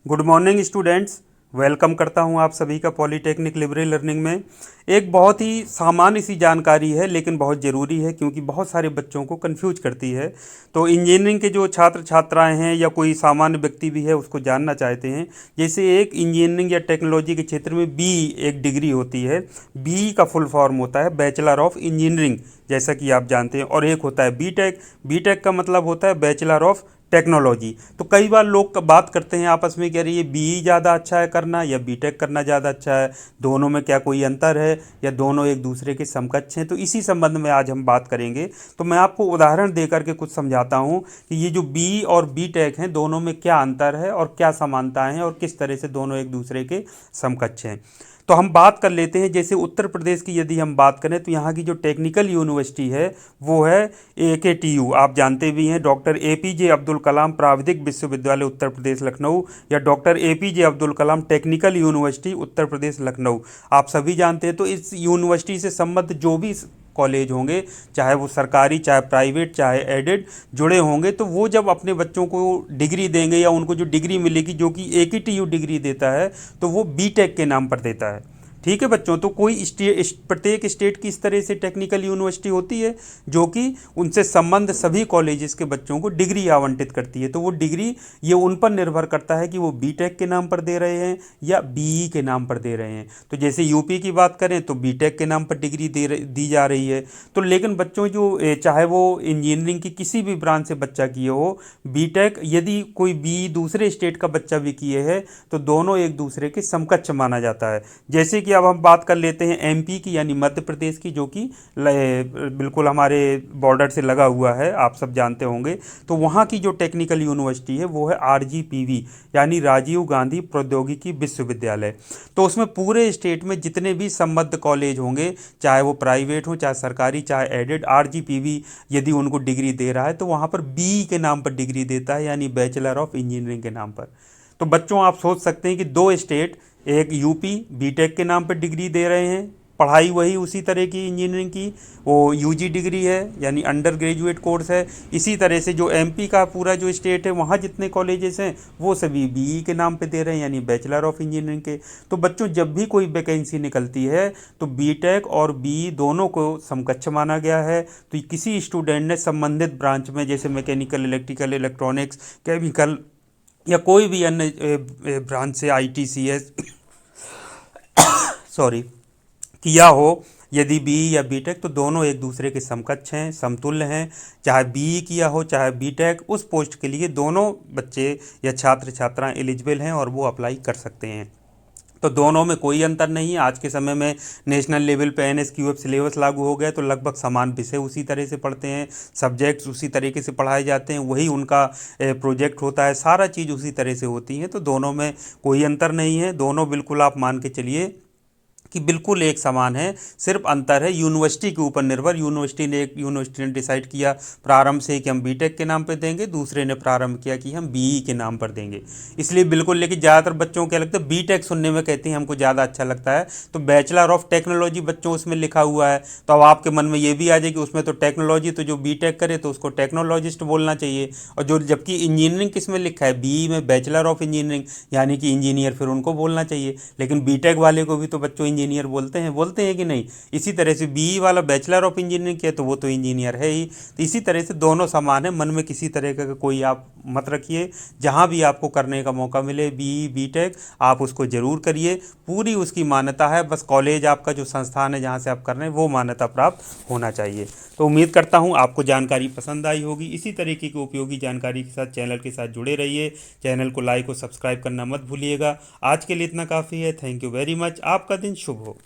Good morning students. Welcome करता हूं आप सभी का पॉलीटेक्निक लिबरल लर्निंग में। एक बहुत ही सामान्य सी जानकारी है लेकिन बहुत ज़रूरी है क्योंकि बहुत सारे बच्चों को कंफ्यूज करती है। तो इंजीनियरिंग के जो छात्र छात्राएं हैं या कोई सामान्य व्यक्ति भी है उसको जानना चाहते हैं। जैसे एक इंजीनियरिंग या टेक्नोलॉजी के क्षेत्र में बी एक डिग्री होती है। बी का फुल फॉर्म होता है बैचलर ऑफ इंजीनियरिंग, जैसा कि आप जानते हैं। और एक होता है बीटेक। बीटेक का मतलब होता है बैचलर ऑफ टेक्नोलॉजी। तो कई बार लोग बात करते हैं आपस में, कह रही है बी ज़्यादा अच्छा है करना या बीटेक करना ज़्यादा अच्छा है, दोनों में क्या कोई अंतर है या दोनों एक दूसरे के समकक्ष हैं। तो इसी संबंध में आज हम बात करेंगे। तो मैं आपको उदाहरण दे करके कुछ समझाता हूँ कि ये जो बी और बीटेक हैं दोनों में क्या अंतर है और क्या समानताएं हैं और किस तरह से दोनों एक दूसरे के समकक्ष हैं। तो हम बात कर लेते हैं। जैसे उत्तर प्रदेश की यदि हम बात करें तो यहाँ की जो टेक्निकल यूनिवर्सिटी है वो है AKTU। आप जानते भी हैं, डॉक्टर APJ अब्दुल कलाम प्राविधिक विश्वविद्यालय उत्तर प्रदेश लखनऊ या doctor APJ Abdul Kalam technical university Uttar Pradesh Lucknow, आप सभी जानते हैं। तो इस यूनिवर्सिटी से संबद्ध जो भी कॉलेज होंगे, चाहे वो सरकारी चाहे प्राइवेट चाहे एडेड जुड़े होंगे, तो वो जब अपने बच्चों को डिग्री देंगे या उनको जो डिग्री मिलेगी जो कि AKTU डिग्री देता है तो वो बीटेक के नाम पर देता है। ठीक है बच्चों। तो कोई प्रत्येक स्टेट की इस तरह से टेक्निकल यूनिवर्सिटी होती है जो कि उनसे संबंध सभी कॉलेजेस के बच्चों को डिग्री आवंटित करती है। तो वो डिग्री ये उन पर निर्भर करता है कि वो बीटेक के नाम पर दे रहे हैं या BE के नाम पर दे रहे हैं। तो जैसे यूपी की बात करें तो बीटेक के नाम पर डिग्री दी जा रही है। तो लेकिन बच्चों जो चाहे वो इंजीनियरिंग की किसी भी ब्रांच से बच्चा किए हो, बीटेक यदि कोई BE दूसरे स्टेट का बच्चा भी किए है तो दोनों एक दूसरे के समकक्ष माना जाता है। जैसे कि अब हम बात कर लेते हैं MP की यानी मध्य प्रदेश की, जो कि बिल्कुल हमारे बॉर्डर से लगा हुआ है, आप सब जानते होंगे। तो वहाँ की जो टेक्निकल यूनिवर्सिटी है वो है RGPV यानी राजीव गांधी प्रौद्योगिकी विश्वविद्यालय। तो उसमें पूरे स्टेट में जितने भी संबद्ध कॉलेज होंगे, चाहे वो प्राइवेट हो चाहे सरकारी चाहे एडेड, RGPV यदि उनको डिग्री दे रहा है तो वहाँ पर BE के नाम पर डिग्री देता है यानी बैचलर ऑफ इंजीनियरिंग के नाम पर। तो बच्चों आप सोच सकते हैं कि दो स्टेट, एक यूपी बीटेक के नाम पर डिग्री दे रहे हैं, पढ़ाई वही उसी तरह की इंजीनियरिंग की, वो UG डिग्री है यानी अंडर ग्रेजुएट कोर्स है। इसी तरह से जो MP का पूरा जो स्टेट है वहाँ जितने कॉलेजेस हैं वो सभी BE के नाम पे दे रहे हैं यानी बैचलर ऑफ इंजीनियरिंग के। तो बच्चों जब भी कोई वैकेंसी निकलती है तो बीटेक और BE दोनों को समकक्ष माना गया है। तो किसी स्टूडेंट ने संबंधित ब्रांच में जैसे मैकेनिकल, इलेक्ट्रिकल, इलेक्ट्रॉनिक्स, केमिकल या कोई भी अन्य ब्रांच से ITCS सॉरी किया हो, यदि BE या बीटेक, तो दोनों एक दूसरे के समकक्ष हैं, समतुल्य हैं। चाहे BE किया हो चाहे बीटेक, उस पोस्ट के लिए दोनों बच्चे या छात्र छात्राएं एलिजिबल हैं और वो अप्लाई कर सकते हैं। तो दोनों में कोई अंतर नहीं है। आज के समय में नेशनल लेवल पे NSQF सिलेबस लागू हो गया तो लगभग समान विषय उसी तरह से पढ़ते हैं, सब्जेक्ट्स उसी तरीके से पढ़ाए जाते हैं, वही उनका प्रोजेक्ट होता है, सारा चीज़ उसी तरह से होती है। तो दोनों में कोई अंतर नहीं है, दोनों बिल्कुल आप मान के चलिए कि बिल्कुल एक समान है। सिर्फ अंतर है यूनिवर्सिटी के ऊपर निर्भर। यूनिवर्सिटी ने डिसाइड किया प्रारंभ से कि हम बीटेक के नाम पे देंगे, दूसरे ने प्रारंभ किया कि हम BE के नाम पर देंगे। इसलिए बिल्कुल, लेकिन ज़्यादातर बच्चों को क्या लगता है, बीटेक सुनने में कहते हैं हमको ज़्यादा अच्छा लगता है, तो बैचलर ऑफ टेक्नोलॉजी बच्चों उसमें लिखा हुआ है। तो अब आपके मन में ये भी आ जाए कि उसमें तो टेक्नोलॉजी, तो जो बीटेक करे तो उसको टेक्नोलॉजिस्ट बोलना चाहिए, और जो जबकि इंजीनियरिंग किस में लिखा है, BE में बैचलर ऑफ इंजीनियरिंग यानी कि इंजीनियर, फिर उनको बोलना चाहिए। लेकिन बीटेक वाले को भी तो बच्चों इंजीनियर बोलते हैं कि नहीं। इसी तरह से BE वाला बैचलर ऑफ इंजीनियरिंग किया तो वो तो इंजीनियर है ही। तो इसी तरह से दोनों समान है, मन में किसी तरह का कोई आप मत रखिए। जहाँ भी आपको करने का मौका मिले BE बीटेक, आप उसको ज़रूर करिए, पूरी उसकी मान्यता है। बस कॉलेज आपका जो संस्थान है जहाँ से आप कर रहे हैं वो मान्यता प्राप्त होना चाहिए। तो उम्मीद करता हूँ आपको जानकारी पसंद आई होगी। इसी तरीके की उपयोगी जानकारी के साथ चैनल के साथ जुड़े रहिए। चैनल को लाइक और सब्सक्राइब करना मत भूलिएगा। आज के लिए इतना काफ़ी है। Thank you very much. आपका दिन शुभ हो।